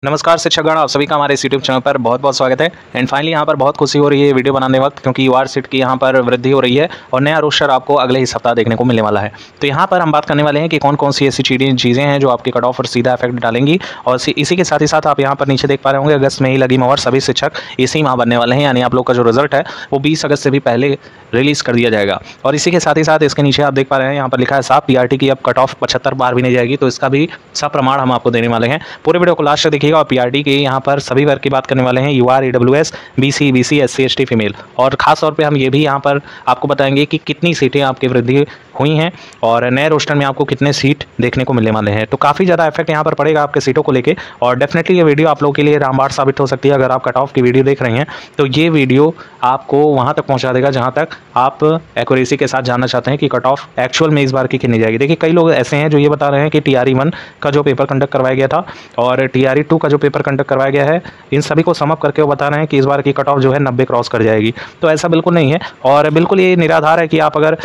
नमस्कार शिक्षकगण, आप सभी का हमारे इस यूट्यूब चैनल पर बहुत बहुत स्वागत है। एंड फाइनली यहाँ पर बहुत खुशी हो रही है वीडियो बनाने वक्त, क्योंकि यूआर सीट की यहाँ पर वृद्धि हो रही है और नया रोस्टर आपको अगले ही सप्ताह देखने को मिलने वाला है। तो यहाँ पर हम बात करने वाले हैं कि कौन कौन सी ऐसी चीज़ें हैं जो आपके कट ऑफ पर सीधा इफेक्ट डालेंगी। और इसी के साथ ही साथ आप यहाँ पर नीचे देख पा रहे होंगे, अगस्त में ही लगी मोहर, सभी शिक्षक इसी माह बनने वाले हैं। यानी आप लोग का जो रिजल्ट है वो 20 अगस्त से भी पहले रिलीज़ कर दिया जाएगा। और इसी के साथ ही साथ इसके नीचे आप देख पा रहे हैं, यहाँ पर लिखा है साफ पीआरटी की अब कट ऑफ 75 बार भी नहीं जाएगी। तो इसका भी सब प्रमाण हम आपको देने वाले हैं। पूरे वीडियो को लास्ट तक देखिएगा। और पीआरटी के यहाँ पर सभी वर्ग की बात करने वाले हैं, UR, EWS, BC, BC, SC, ST, female. और खास तौर पे हम ये भी यहाँ पर आपको बताएंगे कि कितनी सीटें आपकी वृद्धि हुई हैं और नए रोस्टर में आपको कितने सीट देखने को मिलने वाले हैं। तो काफ़ी ज़्यादा इफेक्ट यहाँ पर पड़ेगा आपके सीटों को लेके। और डेफिनेटली ये वीडियो आप लोगों के लिए रामबाण साबित हो सकती है। अगर आप कट ऑफ की वीडियो देख रहे हैं तो ये वीडियो आपको वहाँ तक पहुँचा देगा जहाँ तक आप एक्यूरेसी के साथ जानना चाहते हैं कि कट ऑफ एक्चुअल में इस बार की कितनी जाएगी। देखिए, कई लोग ऐसे हैं जो ये बता रहे हैं कि TRE 1 का जो पेपर कंडक्ट करवाया गया था और TRE 2 का जो पेपर कंडक्ट करवाया गया है, इन सभी को समअप करके वो बता रहे हैं कि इस बार की कट ऑफ जो है 90 क्रॉस कर जाएगी। तो ऐसा बिल्कुल नहीं है और बिल्कुल ये निराधार है कि आप अगर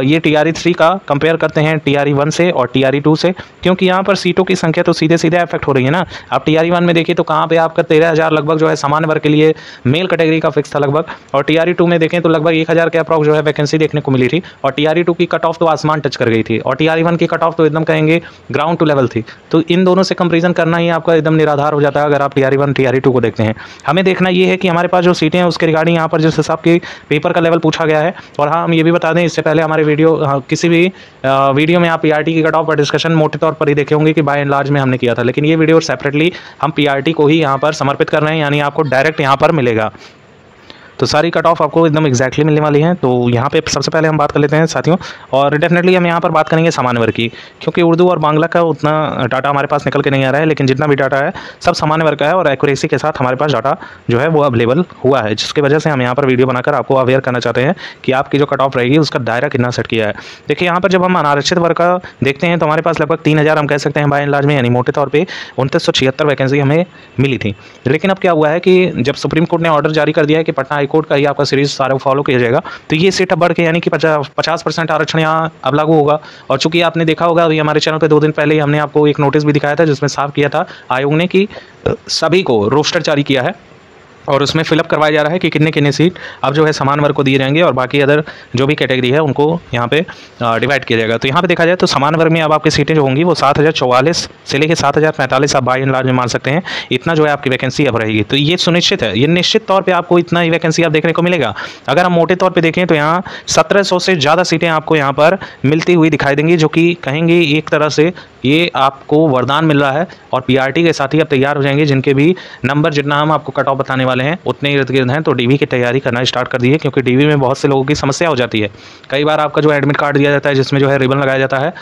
ये TRE 3 का कंपेयर करते हैं TRE 1 से और TRE 2 से, क्योंकि यहाँ पर सीटों की संख्या तो सीधे सीधे इफेक्ट हो रही है ना। आप TRE 1 में देखिए तो कहाँ पे आपका 13,000 लगभग जो है सामान्य वर्ग के लिए मेल कैटेगरी का फिक्स था लगभग। और TRE 2 में देखें तो लगभग 1,000 के अप्रॉक्स जो है वैकेंसी देखने को मिली थी। और TRE 2 की कट ऑफ तो आसमान टच कर गई थी और TRE 1 की कट ऑफ तो एकदम कहेंगे ग्राउंड टू लेवल थी। तो इन दोनों से कंपेरिजन करना ही आपका एकदम निराधार हो जाता है अगर आप TRE 1 TRE 2 को देखते हैं। हमें देखना ये है कि हमारे पास जो सीटें हैं उसके रिगार्डिंग यहाँ पर जिस हिसाब की पेपर का लेवल पूछा गया है। और हाँ, हम ये भी बता दें, इससे पहले हमारे किसी भी वीडियो में आप पीआरटी की कट ऑफ पर डिस्कशन मोटे तौर पर ही देखे होंगे कि बाय एंड लार्ज में हमने किया था। लेकिन ये वीडियो सेपरेटली हम पीआरटी को ही यहाँ पर समर्पित कर रहे हैं, यानी आपको डायरेक्ट यहाँ पर मिलेगा। तो सारी कट ऑफ आपको एकदम एग्जैक्टली मिलने वाली हैं। तो यहाँ पे सबसे पहले हम बात कर लेते हैं साथियों, और डेफिनेटली हम यहाँ पर बात करेंगे सामान्य वर्ग की, क्योंकि उर्दू और बांग्ला का उतना डाटा हमारे पास निकल के नहीं आ रहा है। लेकिन जितना भी डाटा है सब सामान्य वर्ग का है और एक्यूरेसी के साथ हमारे पास डाटा जो है वो अवेलेबल हुआ है, जिसकी वजह से हम यहाँ पर वीडियो बनाकर आपको अवेयर करना चाहते हैं कि आपकी जो कट ऑफ रहेगी उसका दायरा कितना सेट किया है। देखिए, यहाँ पर जब हम अनारक्षित वर्ग का देखते हैं तो हमारे पास लगभग 3,000 हम कह सकते हैं बाय एंड लार्ज में, यानी मोटे तौर पर 2976 वैकेंसी हमें मिली थी। लेकिन अब क्या हुआ है कि जब सुप्रीम कोर्ट ने ऑर्डर जारी कर दिया है कि पटना हाईकोर्ट का ही आपका सीरीज सारा फॉलो किया जाएगा, तो ये सीट अब बढ़ के यानी कि 50% आरक्षण यहाँ अब लागू होगा। और चूंकि आपने देखा होगा, अभी हमारे चैनल पे 2 दिन पहले ही हमने आपको एक नोटिस भी दिखाया था जिसमें साफ किया था आयोग ने कि सभी को रोस्टर जारी किया है और उसमें फिलअप करवाया जा रहा है कि कितने कितने सीट अब जो है समान वर्ग को दिए जाएंगे और बाकी अदर जो भी कैटेगरी है उनको यहाँ पे डिवाइड किया जाएगा। तो यहाँ पे देखा जाए तो समान वर्ग में अब आपकी सीटें जो होंगी वो 7,044 से लेकर 7,045 आप बाय एंड लार्ज में मान सकते हैं, इतना जो है आपकी वैकेंसी अब रहेगी। तो ये सुनिश्चित है, ये निश्चित तौर पर आपको इतना ही वैकेंसी आप देखने को मिलेगा। अगर हम मोटे तौर पर देखें तो यहाँ 1700 से ज़्यादा सीटें आपको यहाँ पर मिलती हुई दिखाई देंगी, जो कि कहेंगे एक तरह से ये आपको वरदान मिल रहा है। और पीआरटी के साथ ही अब तैयार हो जाएंगे जिनके भी नंबर जितना हम आपको कट ऑफ बताने वाले हैं उतने इर्द गिर्द हैं, तो डीवी की तैयारी करना स्टार्ट कर दिए, क्योंकि डीवी में बहुत से लोगों की समस्या हो जाती है। कई बार आपका जो एडमिट कार्ड दिया जाता है जिसमें जो है रिबन लगाया जाता है,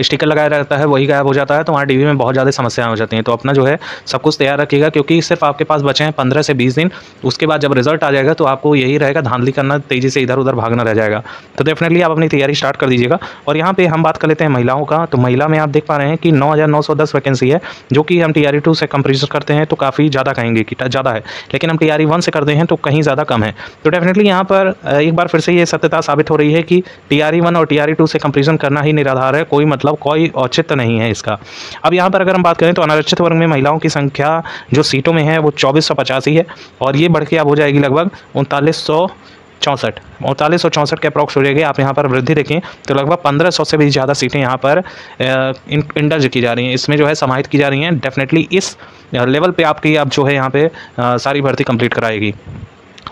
स्टिकर लगाया जाता है, वही गायब हो जाता है, तो वहाँ डीवी में बहुत ज़्यादा समस्याएं हो जाती हैं। तो अपना जो है सब कुछ तैयार रखिएगा, क्योंकि सिर्फ आपके पास बचे हैं 15 से 20 दिन। उसके बाद जब रिजल्ट आ जाएगा तो आपको यही रहेगा धांधली करना, तेज़ी से इधर उधर भागना रह जाएगा। तो डेफिनेटली आप अपनी तैयारी स्टार्ट कर दीजिएगा। और यहाँ पे हम बात कर लेते हैं महिलाओं का। तो महिला में आप देख पा रहे हैं कि 9,910 वैकेंसी है, जो कि हम TRE 2 से कंपेरिजन करते हैं तो काफ़ी ज़्यादा कहेंगे कि ज़्यादा है, लेकिन हम TRE 1 से करते हैं तो कहीं ज़्यादा कम है। तो डेफिनेटली यहाँ पर एक बार फिर से ये सत्यता साबित हो रही है कि TRE 1 और TRE 2 से कंपेरिजन करना ही निराधार है, कोई मतलब कोई औचित्य नहीं है इसका। अब यहाँ पर अगर हम बात करें तो अनारक्षित वर्ग में महिलाओं की संख्या जो सीटों में है वो 2485 है, और ये बढ़ के अब हो जाएगी लगभग 3964 के अप्रॉक्स हो जाएगी। आप यहाँ पर वृद्धि देखें तो लगभग 1500 से भी ज़्यादा सीटें यहाँ पर इंडर्ज की जा रही हैं, इसमें जो है समाहित की जा रही हैं। डेफिनेटली इस लेवल पे आपकी अब जो है यहाँ पे सारी भर्ती कंप्लीट कराएगी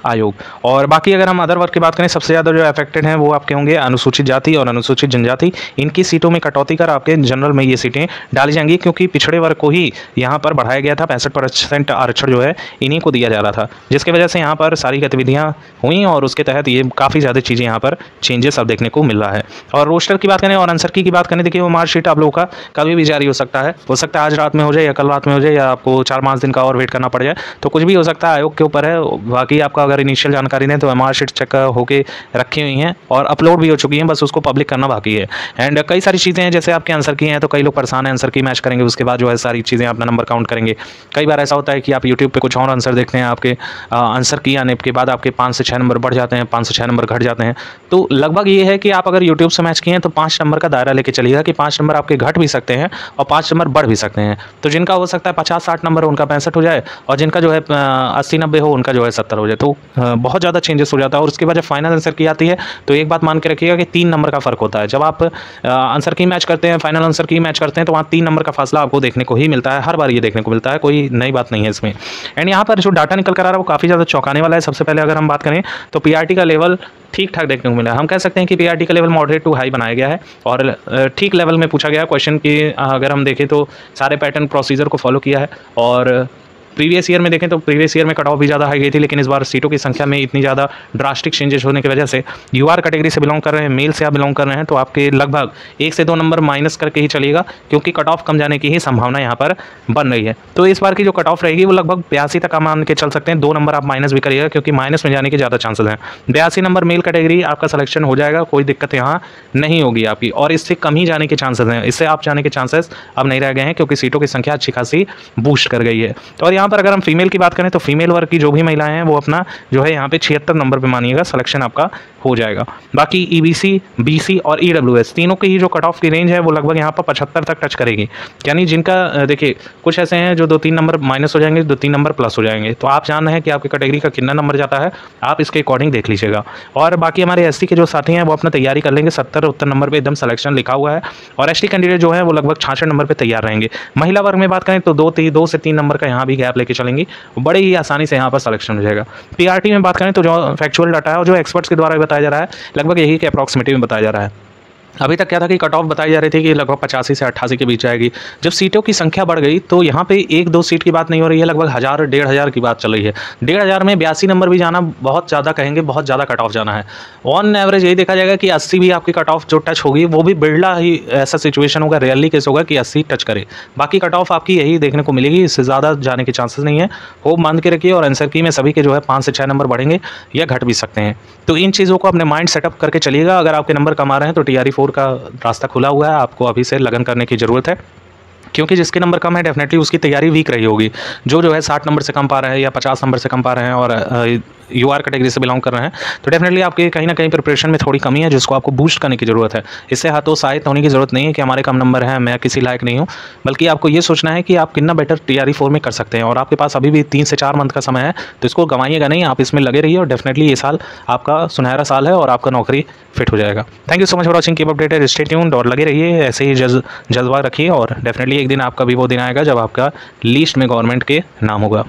आयोग। और बाकी अगर हम अदर वर्ग की बात करें, सबसे ज़्यादा जो अफेक्टेड हैं वो आपके होंगे अनुसूचित जाति और अनुसूचित जनजाति। इनकी सीटों में कटौती कर आपके जनरल में ये सीटें डाली जाएंगी, क्योंकि पिछड़े वर्ग को ही यहाँ पर बढ़ाया गया था। 65% आरक्षण जो है इन्हीं को दिया जा रहा था, जिसकी वजह से यहाँ पर सारी गतिविधियाँ हुई और उसके तहत ये काफ़ी ज़्यादा चीज़ें यहाँ पर चेंजेस अब देखने को मिल रहा है। और रोस्टर की बात करें और आंसर की बात करें, देखिए वो मार्कशीट आप लोगों का कभी भी जारी हो सकता है आज रात में हो जाए या कल रात में हो जाए, या आपको 4-5 दिन का और वेट करना पड़ जाए, तो कुछ भी हो सकता है, आयोग के ऊपर है। बाकी आपका अगर अगर इनिशियल जानकारी दें तो MR शीट चेक होके रखी हुई हैं और अपलोड भी हो चुकी हैं, बस उसको पब्लिक करना बाकी है। एंड कई सारी चीज़ें हैं, जैसे आपके आंसर की हैं तो कई लोग परेशान हैं, आंसर की मैच करेंगे, उसके बाद जो है सारी चीज़ें अपना नंबर काउंट करेंगे। कई बार ऐसा होता है कि आप यूट्यूब पे कुछ और आंसर देखते हैं, आपके आंसर की आने के बाद आपके 5 से 6 नंबर बढ़ जाते हैं, 5 से 6 नंबर घट जाते हैं। तो लगभग ये है कि आप अगर यूट्यूब से मैच किए हैं तो 5 नंबर का दायरा लेके चलिएगा कि 5 नंबर आपके घट भी सकते हैं और 5 नंबर बढ़ भी सकते हैं। तो जिनका हो सकता है 50-60 नंबर उनका 65 हो जाए, और जिनका जो है 80-90 हो उनका जो है 70 हो जाए। तो बहुत ज़्यादा चेंजेस हो जाता है। और उसके बाद जब फाइनल आंसर की आती है तो एक बात मान के रखिएगा कि 3 नंबर का फ़र्क होता है। जब आप आंसर की मैच करते हैं, फाइनल आंसर की मैच करते हैं, तो वहाँ 3 नंबर का फासला आपको देखने को ही मिलता है, हर बार ये देखने को मिलता है, कोई नई बात नहीं है इसमें। एंड यहाँ पर जो डाटा निकल कर आ रहा है वो काफ़ी ज़्यादा चौंकाने वाला है। सबसे पहले अगर हम बात करें तो पीआरटी का लेवल ठीक ठाक देखने को मिला है। हम कह सकते हैं कि पीआरटी का लेवल मॉडरेट टू हाई बनाया गया है और ठीक लेवल में पूछा गया है क्वेश्चन की। अगर हम देखें तो सारे पैटर्न प्रोसीजर को फॉलो किया है। और प्रीवियस ईयर में देखें तो प्रीवियस ईयर में कट ऑफ भी ज़्यादा हाई गई थी, लेकिन इस बार सीटों की संख्या में इतनी ज़्यादा ड्रास्टिक चेंजेस होने की वजह से यूआर कैटेगरी से बिलोंग कर रहे हैं, मेल से आप बिलोंग कर रहे हैं, तो आपके लगभग 1 से 2 नंबर माइनस करके ही चलिएगा, क्योंकि कट ऑफ कम जाने की ही संभावना यहाँ पर बन रही है। तो इस बार की जो कट ऑफ रहेगी वो लगभग 82 तक आप मान के चल सकते हैं। 2 नंबर आप माइनस भी करिएगा, क्योंकि माइनस में जाने के ज़्यादा चांसेस हैं। 82 नंबर मेल कैटेगरी आपका सिलेक्शन हो जाएगा, कोई दिक्कत यहाँ नहीं होगी आपकी, और इससे कम ही जाने के चांसेस हैं। इससे आप जाने के चांसेस अब नहीं रह गए हैं, क्योंकि सीटों की संख्या अच्छी खासी बूस्ट कर गई है। तो और यहाँ पर अगर हम फीमेल की बात करें तो फीमेल वर्ग की जो भी महिलाएं हैं वो अपना जो है यहाँ पे 76 नंबर पे मानिएगा सिलेक्शन आपका हो जाएगा। बाकी ईबीसी, बीसी और ईडब्ल्यूएस तीनों की ही जो कट ऑफ की रेंज है वो लगभग यहाँ पर 75 तक टच करेगी। यानी जिनका देखिए कुछ ऐसे हैं जो 2-3 नंबर माइनस हो जाएंगे, 2-3 नंबर प्लस हो जाएंगे। तो आप जान रहे हैं कि आपकी कैटेगरी का कितना नंबर जाता है, आप इसके अकॉर्डिंग देख लीजिएगा। और बाकी हमारे एसटी के जो साथी हैं वो अपना तैयारी कर लेंगे। 70-70 नंबर पर एकदम सिलेक्शन लिखा हुआ है, और एसटी कैंडिडेट जो है वो लगभग 66 नंबर पर तैयार रहेंगे। महिला वर्ग में बात करें तो 2 से 3 नंबर का यहाँ भी गैप लेके चलेंगी, बड़े ही आसानी से यहाँ पर सिलेक्शन हो जाएगा। पीआरटी में बात करें तो जो फैक्चुअल डाटा है और जो एक्सपर्ट्स के द्वारा बताया जा रहा है लगभग यही के अप्रॉक्सिमेटिव में बताया जा रहा है। अभी तक क्या था कि कट ऑफ बताई जा रही थी कि लगभग 85 से 88 के बीच आएगी। जब सीटों की संख्या बढ़ गई तो यहाँ पे 1-2 सीट की बात नहीं हो रही है, लगभग 1000-1500 की बात चल रही है। 1500 में 82 नंबर भी जाना बहुत ज़्यादा कहेंगे, बहुत ज़्यादा कट ऑफ जाना है। ऑन एवरेज यही देखा जाएगा कि 80 भी आपकी कट ऑफ जो टच होगी वो भी बिरला ही ऐसा सिचुएशन होगा, रेयरली केस होगा कि 80 टच करे। बाकी कट ऑफ आपकी यही देखने को मिलेगी, इससे ज़्यादा जाने के चांसेस नहीं है। होप मान के रखिए। और आंसर की में सभी के जो है 5 से 6 नंबर बढ़ेंगे या घट भी सकते हैं। तो इन चीज़ों को अपने माइंड सेटअप करके चलिएगा। अगर आपके नंबर कम आ रहे हैं तो TRE 4 का रास्ता खुला हुआ है, आपको अभी से लगन करने की ज़रूरत है, क्योंकि जिसके नंबर कम है डेफिनेटली उसकी तैयारी वीक रही होगी। जो है 60 नंबर से कम पा रहे हैं या 50 नंबर से कम पा रहे हैं और यूआर कैटेगरी से बिलोंग कर रहे हैं, तो डेफिनेटली आपके कहीं ना कहीं प्रिपरेशन में थोड़ी कमी है, जिसको आपको बूस्ट करने की ज़रूरत है। इससे हतोत्साहित होने की ज़रूरत नहीं है कि हमारे कम नंबर हैं, मैं किसी लायक नहीं हूँ, बल्कि आपको ये सोचना है कि आप कितना बेटर TRE 4 में कर सकते हैं। और आपके पास अभी भी 3 से 4 मंथ का समय है, तो इसको गंवाइएगा नहीं, आप इसमें लगे रहिए और डेफिनेटली ये साल आपका सुनहरा साल है और आपका नौकरी फिट हो जाएगा। Thank you so much for watching, keep updated, stay tuned और लगे रहिए, ऐसे ही जज्बा रखिए। और डेफिनेटली एक दिन आपका भी वो दिन आएगा जब आपका लिस्ट में गवर्नमेंट के नाम होगा।